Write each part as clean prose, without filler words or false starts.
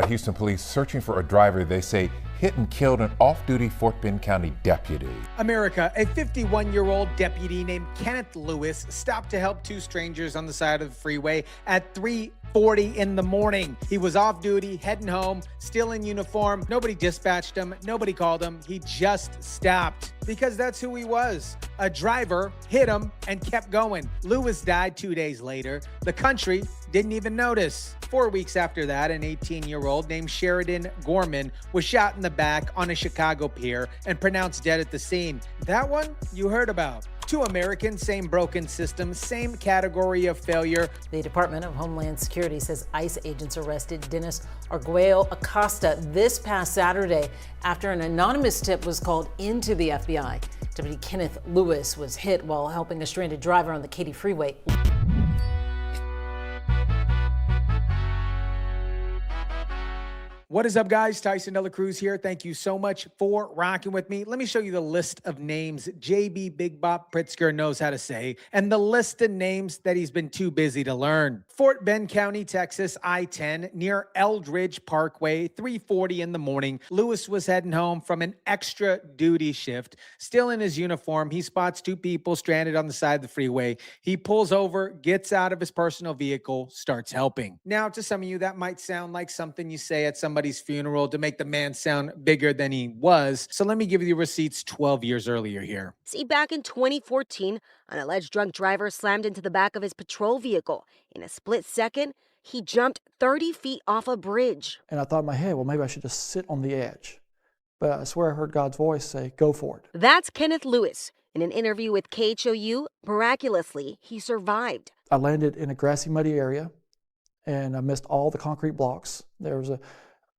Houston police searching for a driver they say hit and killed an off-duty Fort Bend County deputy. America, a 51-year-old deputy named Kenneth Lewis stopped to help two strangers on the side of the freeway at 3:40 in the morning. He was off duty, heading home, still in uniform. Nobody dispatched him. Nobody called him. He just stopped because that's who he was. A driver hit him and kept going. Lewis died 2 days later. The country didn't even notice. 4 weeks after that, an 18-year-old named Sheridan Gorman was shot in the back on a Chicago pier and pronounced dead at the scene. That one you heard about. Two Americans, same broken system, same category of failure. The Department of Homeland Security says ICE agents arrested Dennis Arguello Acosta this past Saturday after an anonymous tip was called into the FBI. Deputy Kenneth Lewis was hit while helping a stranded driver on the Katy Freeway. What is up, guys? Tyson DeLaCruz here. Thank you so much for rocking with me. Let me show you the list of names JB Big Bop Pritzker knows how to say, and the list of names that he's been too busy to learn. Fort Bend County, Texas, I-10, near Eldridge Parkway, 3:40 in the morning. Lewis was heading home from an extra duty shift. Still in his uniform, he spots two people stranded on the side of the freeway. He pulls over, gets out of his personal vehicle, starts helping. Now, to some of you, that might sound like something you say at somebody's funeral to make the man sound bigger than he was. So let me give you the receipts 12 years earlier here. See, back in 2014, an alleged drunk driver slammed into the back of his patrol vehicle. In a split second, he jumped 30 feet off a bridge. And I thought in my head, well, maybe I should just sit on the edge. But I swear I heard God's voice say, go for it. That's Kenneth Lewis. In an interview with KHOU, miraculously, he survived. I landed in a grassy, muddy area, and I missed all the concrete blocks. There was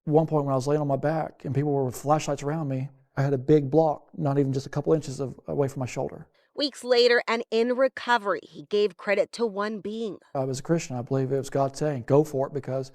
one point when I was laying on my back and people were with flashlights around me, I had a big block, not even just a couple inches away from my shoulder. Weeks later, and in recovery, he gave credit to one being. I was a Christian. I believe it was God saying, go for it, because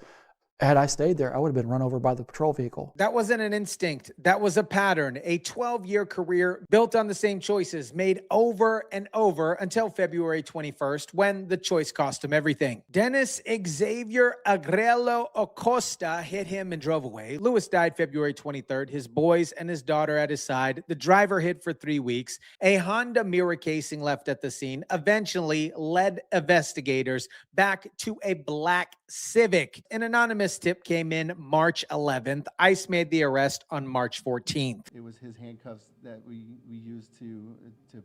had I stayed there, I would have been run over by the patrol vehicle. That wasn't an instinct. That was a pattern. A 12-year career built on the same choices, made over and over until February 21st, when the choice cost him everything. Dennis Xavier Agrello Acosta hit him and drove away. Lewis died February 23rd. His boys and his daughter at his side. The driver hid for 3 weeks. A Honda mirror casing left at the scene eventually led investigators back to a black Civic. An anonymous tip came in March 11th. ICE made the arrest on March 14th. It was his handcuffs that we used to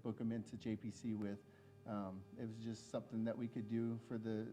book him into JPC with. It was just something that we could do to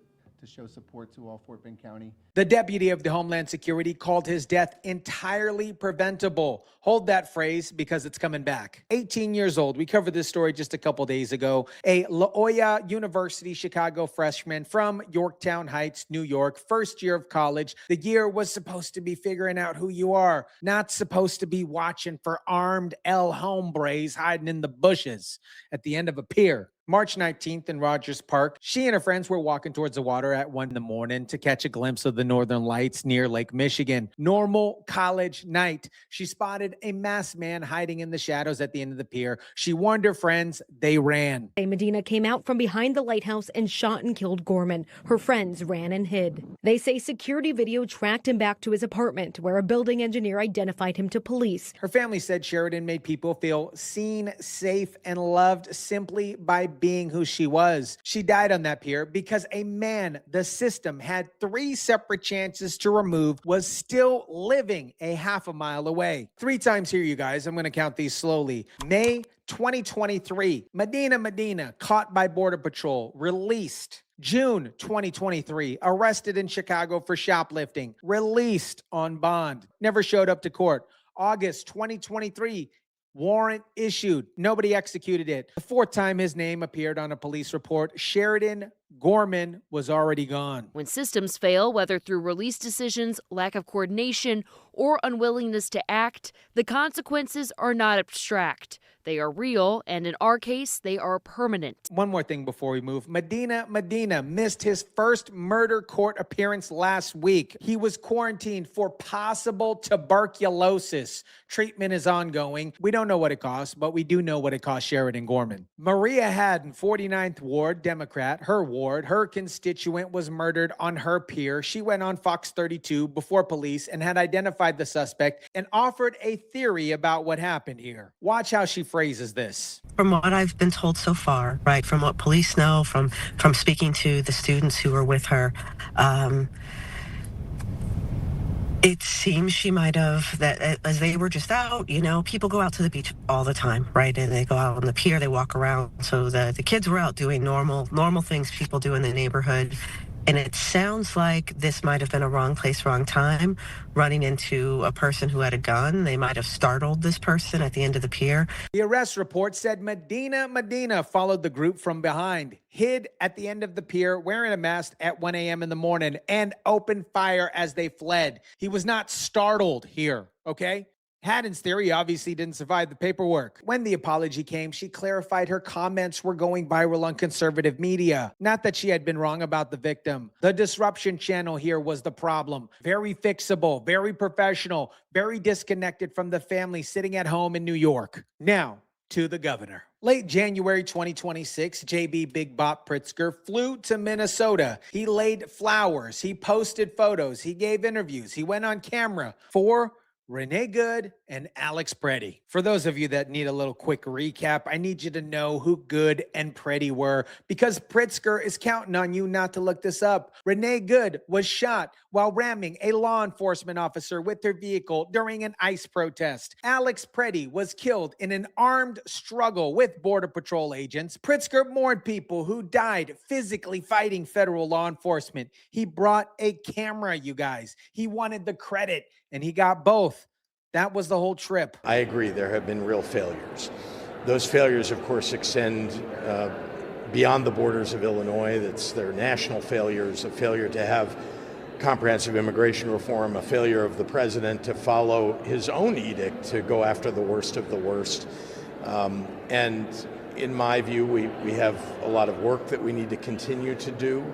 show support to all Fort Bend County. The deputy of the Homeland Security called his death entirely preventable. Hold that phrase because it's coming back. 18 years old. We covered this story just a couple days ago. A Loyola University Chicago freshman from Yorktown Heights, New York, first year of college. The year was supposed to be figuring out who you are, not supposed to be watching for armed El Hombres hiding in the bushes at the end of a pier. March 19th in Rogers Park, she and her friends were walking towards the water at 1 in the morning to catch a glimpse of the northern lights near Lake Michigan. Normal college night. She spotted a masked man hiding in the shadows at the end of the pier. She warned her friends. They ran. Medina came out from behind the lighthouse and shot and killed Gorman. Her friends ran and hid. They say security video tracked him back to his apartment, where a building engineer identified him to police. Her family said Sheridan made people feel seen, safe, and loved simply by being who she was. She died on that pier because a man the system had 3 separate chances to remove was still living a half a mile away. 3 times here, you guys. I'm going to count these slowly. May 2023, Medina, caught by Border Patrol, released. June 2023, arrested in Chicago for shoplifting, released on bond, never showed up to court. August 2023, warrant issued. Nobody executed it. The 4th time his name appeared on a police report, Sheridan Gorman was already gone. When systems fail, whether through release decisions, lack of coordination, or unwillingness to act, the consequences are not abstract. They are real, and in our case, they are permanent. One more thing before we move. Medina missed his first murder court appearance last week. He was quarantined for possible tuberculosis. Treatment is ongoing. We don't know what it costs, but we do know what it cost Sheridan Gorman. Maria Haddon, 49th Ward, Democrat, her ward, her constituent was murdered on her pier. She went on Fox 32 before police and had identified the suspect and offered a theory about what happened here. Watch how she phrases this. From what I've been told so far, right, from what police know, from speaking to the students who were with her, it seems she might have, that as they were just out, you know, people go out to the beach all the time, right? And they go out on the pier, they walk around. So the kids were out doing normal things people do in the neighborhood. And it sounds like this might have been a wrong place, wrong time, running into a person who had a gun. They might have startled this person at the end of the pier. The arrest report said Medina followed the group from behind, hid at the end of the pier wearing a mask at 1 a.m. in the morning, and opened fire as they fled. He was not startled here, okay? Haddon's theory obviously didn't survive the paperwork. When the apology came, she clarified her comments were going viral on conservative media. Not that she had been wrong about the victim. The disruption channel here was the problem. Very fixable, very professional, very disconnected from the family sitting at home in New York. Now, to the governor. Late January 2026, JB Big Bop Pritzker flew to Minnesota. He laid flowers. He posted photos. He gave interviews. He went on camera for Renee Good and Alex Preddy. For those of you that need a little quick recap, I need you to know who Good and Preddy were because Pritzker is counting on you not to look this up. Renee Good was shot while ramming a law enforcement officer with her vehicle during an ICE protest. Alex Preddy was killed in an armed struggle with Border Patrol agents. Pritzker mourned people who died physically fighting federal law enforcement. He brought a camera, you guys. He wanted the credit, and he got both. That was the whole trip. I agree, there have been real failures. Those failures, of course, extend beyond the borders of Illinois. They're national failures, a failure to have comprehensive immigration reform, a failure of the president to follow his own edict to go after the worst of the worst. And in my view, we have a lot of work that we need to continue to do,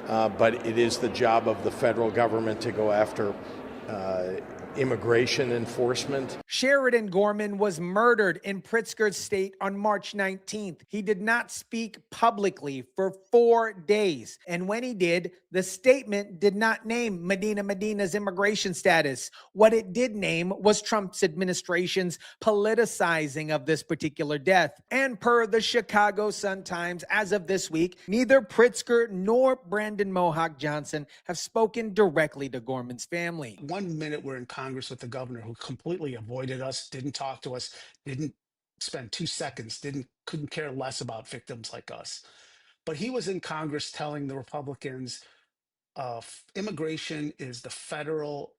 but it is the job of the federal government to go after immigration enforcement. Sheridan Gorman was murdered in Pritzker's state on March 19th. He did not speak publicly for 4 days. And when he did, the statement did not name Medina's immigration status. What it did name was Trump's administration's politicizing of this particular death. And per the Chicago Sun-Times, as of this week, neither Pritzker nor Brandon Mohawk Johnson have spoken directly to Gorman's family. 1 minute we're in Congress with the governor who completely avoided us, didn't talk to us, didn't spend 2 seconds, couldn't care less about victims like us. But he was in Congress telling the Republicans, immigration is the federal,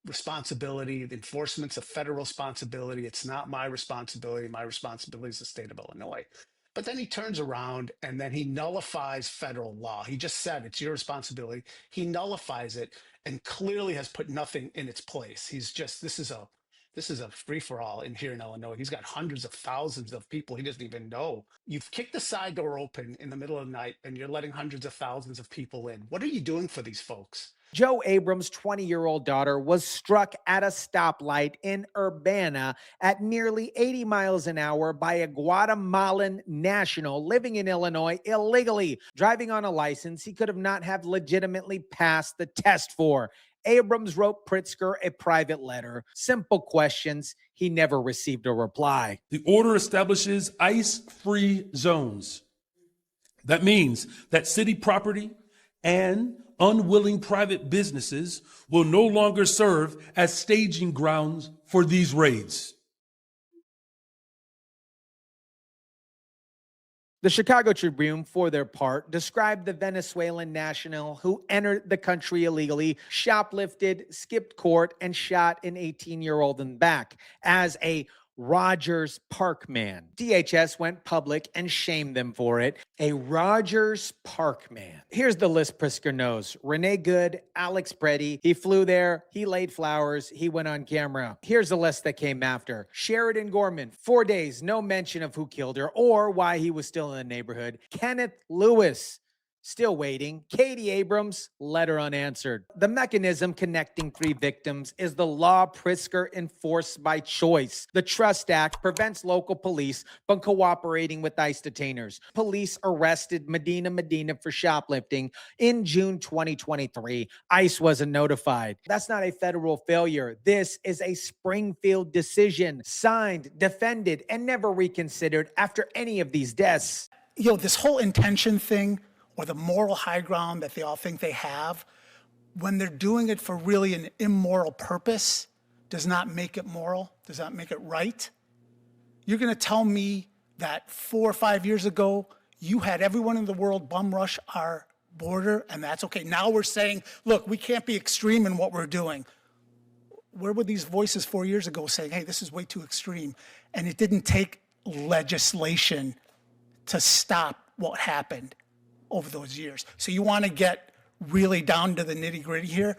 responsibility. The enforcement's a federal responsibility. It's not my responsibility. My responsibility is the state of Illinois. But then he turns around and then he nullifies federal law. He just said it's your responsibility. He nullifies it and clearly has put nothing in its place. This is a free-for-all in here in Illinois. He's got hundreds of thousands of people he doesn't even know. You've kicked the side door open in the middle of the night and you're letting hundreds of thousands of people in. What are you doing for these folks? Joe Abrams' 20-year-old daughter was struck at a stoplight in Urbana at nearly 80 miles an hour by a Guatemalan national living in Illinois illegally, driving on a license he could not have legitimately passed the test for. Abrams wrote Pritzker a private letter. Simple questions. He never received a reply. The order establishes ICE-free zones. That means that city property and unwilling private businesses will no longer serve as staging grounds for these raids. The Chicago Tribune, for their part, described the Venezuelan national who entered the country illegally, shoplifted, skipped court, and shot an 18-year-old in the back as a Rogers Park man. DHS went public and shamed them for it. A Rogers Park man. Here's the list Pritzker knows. Renee Good, Alex Preddy. He flew there. He laid flowers. He went on camera. Here's the list that came after. Sheridan Gorman, 4 days, no mention of who killed her or why he was still in the neighborhood. Kenneth Lewis, Still waiting. Katie Abrams, letter unanswered. The mechanism connecting 3 victims is the law Pritzker enforced by choice. The Trust Act prevents local police from cooperating with ICE detainers. Police arrested Medina for shoplifting in June 2023. ICE wasn't notified. That's not a federal failure. This is a Springfield decision, signed, defended, and never reconsidered after any of these deaths. This whole intention thing, or the moral high ground that they all think they have, when they're doing it for really an immoral purpose, does not make it moral, does not make it right. You're going to tell me that 4 or 5 years ago, you had everyone in the world bum rush our border, and that's okay. Now we're saying, look, we can't be extreme in what we're doing. Where were these voices 4 years ago saying, hey, this is way too extreme? And it didn't take legislation to stop what happened over those years. So you want to get really down to the nitty gritty here.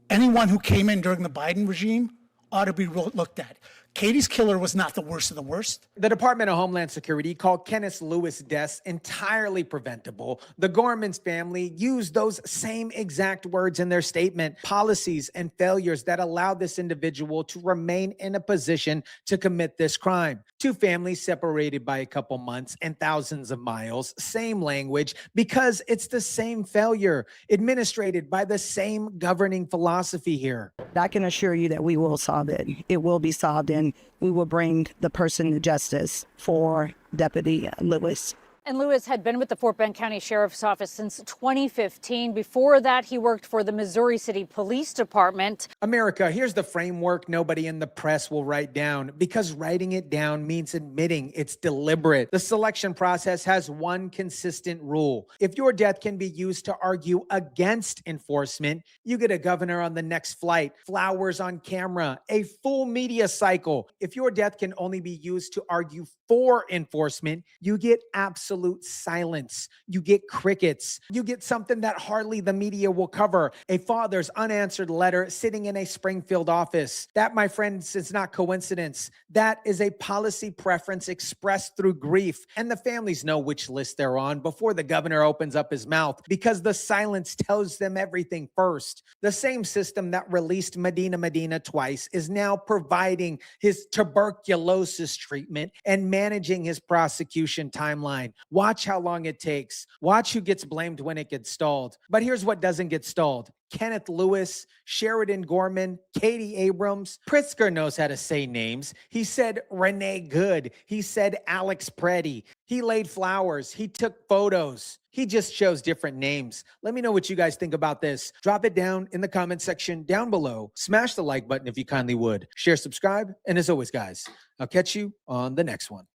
Anyone who came in during the Biden regime ought to be looked at. Katie's killer was not the worst of the worst. The Department of Homeland Security called Kenneth Lewis' deaths entirely preventable. The Gorman's family used those same exact words in their statement. Policies and failures that allowed this individual to remain in a position to commit this crime. 2 families separated by a couple months and thousands of miles. Same language, because it's the same failure, administrated by the same governing philosophy here. I can assure you that we will solve it. It will be solved, and we will bring the person to justice for Deputy Lewis. And Lewis had been with the Fort Bend County Sheriff's Office since 2015. Before that, he worked for the Missouri City Police Department. America, here's the framework nobody in the press will write down, because writing it down means admitting it's deliberate. The selection process has one consistent rule. If your death can be used to argue against enforcement, you get a governor on the next flight, flowers on camera, a full media cycle. If your death can only be used to argue for enforcement, you get absolute silence. You get crickets. You get something that hardly the media will cover. A father's unanswered letter sitting in a Springfield office. That, my friends, is not coincidence. That is a policy preference expressed through grief. And the families know which list they're on before the governor opens up his mouth, because the silence tells them everything first. The same system that released Medina twice is now providing his tuberculosis treatment and managing his prosecution timeline. Watch how long it takes. Watch who gets blamed when it gets stalled. But here's what doesn't get stalled. Kenneth Lewis, Sheridan Gorman, Katie Abrams. Pritzker knows how to say names. He said Renee Good. He said Alex Preddy. He laid flowers. He took photos. He just chose different names. Let me know what you guys think about this. Drop it down in the comment section down below. Smash the like button if you kindly would. Share, subscribe, and as always, guys, I'll catch you on the next one.